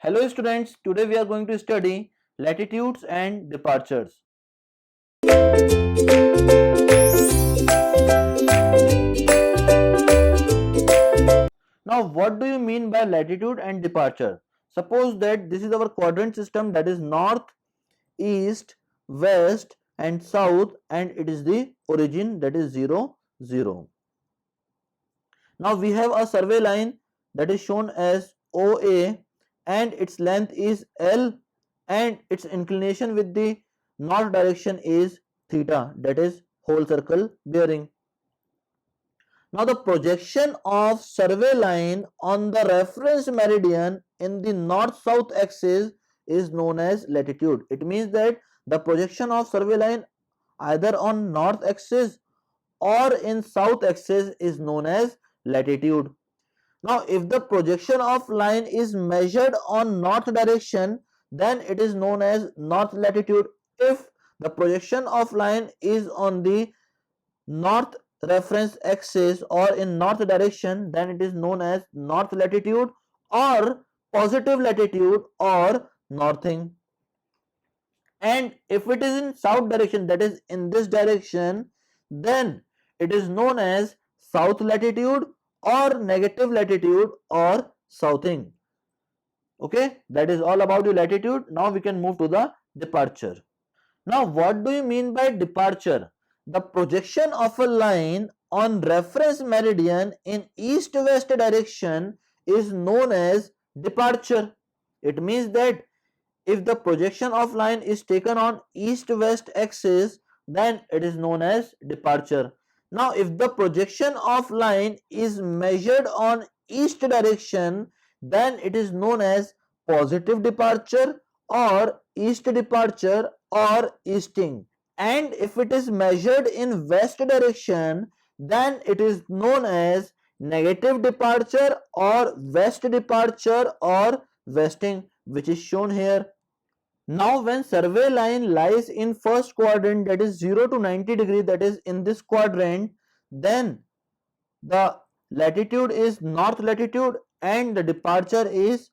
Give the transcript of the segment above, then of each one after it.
Hello students, today we are going to study latitudes and departures. Now what do you mean by latitude and departure? Suppose that this is our quadrant system, that is north, east, west and south, and it is the origin, that is 0, 0. Now we have a survey line that is shown as OA and its length is L and its inclination with the north direction is theta, that is whole circle bearing. Now the projection of survey line on the reference meridian in the north-south axis is known as latitude. It means that the projection of survey line either on north axis or in south axis is known as latitude. Now if the projection of line is measured on north direction, then it is known as north latitude. If the projection of line is on the north reference axis or in north direction, then it is known as north latitude or positive latitude or northing. And if it is in south direction, that is in this direction, then it is known as south latitude or negative latitude or southing. Okay, that is all about the latitude. Now we can move to the departure. Now what do you mean by departure? The projection of a line on reference meridian in east-west direction is known as departure. It means that if the projection of line is taken on east-west axis, then it is known as departure. Now if the projection of line is measured on east direction, then it is known as positive departure or east departure or easting. And if it is measured in west direction, then it is known as negative departure or west departure or westing, which is shown here. Now when survey line lies in first quadrant, that is 0 to 90 degree, that is in this quadrant, then the latitude is north latitude and the departure is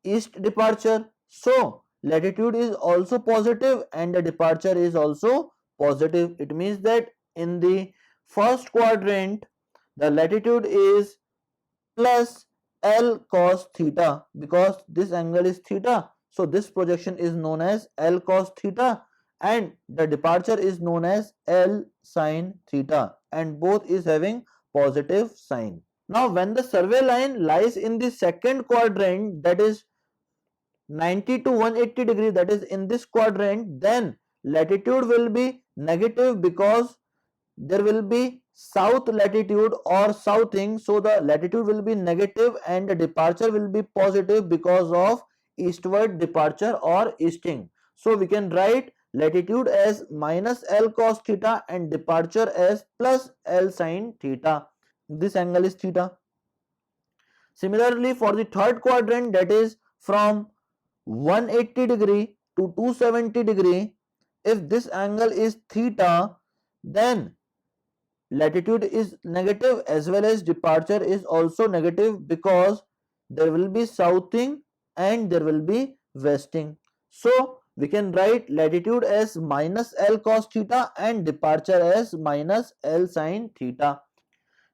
east departure. So latitude is also positive and the departure is also positive. It means that in the first quadrant the latitude is plus L cos theta, because this angle is theta. So this projection is known as L cos theta and the departure is known as L sin theta, and both is having positive sign. Now when the survey line lies in the second quadrant, that is 90 to 180 degree, that is in this quadrant, then latitude will be negative because there will be south latitude or southing, so the latitude will be negative and the departure will be positive because of eastward departure or easting. So we can write latitude as minus L cos theta and departure as plus L sin theta. This angle is theta. Similarly for the third quadrant, that is from 180 degree to 270 degree, if this angle is theta, then latitude is negative as well as departure is also negative because there will be southing and there will be westing. So we can write latitude as minus L cos theta and departure as minus L sin theta.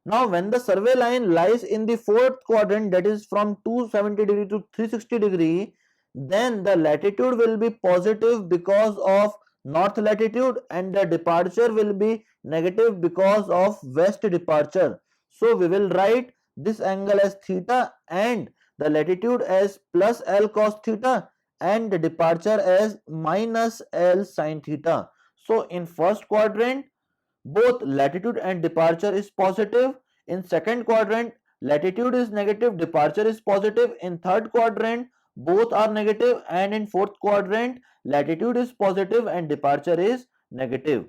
Now when the survey line lies in the fourth quadrant, that is from 270 degree to 360 degree, then the latitude will be positive because of north latitude and the departure will be negative because of west departure. So we will write this angle as theta and the latitude as plus L cos theta and the departure as minus L sin theta. So in first quadrant both latitude and departure is positive. In second quadrant latitude is negative, departure is positive. In third quadrant both are negative, and in fourth quadrant latitude is positive and departure is negative.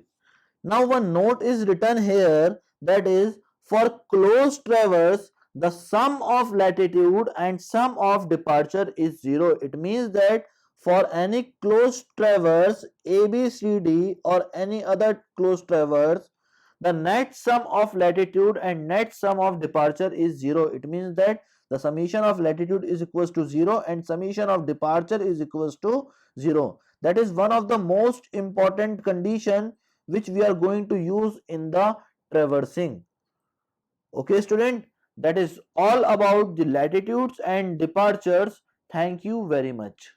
Now one note is written here, that is for close traverse the sum of latitude and sum of departure is 0. It means that for any close traverse ABCD or any other close traverse, the net sum of latitude and net sum of departure is 0. It means that the summation of latitude is equals to 0 and summation of departure is equals to 0. That is one of the most important condition which we are going to use in the traversing. Okay student, that is all about the latitudes and departures. Thank you very much.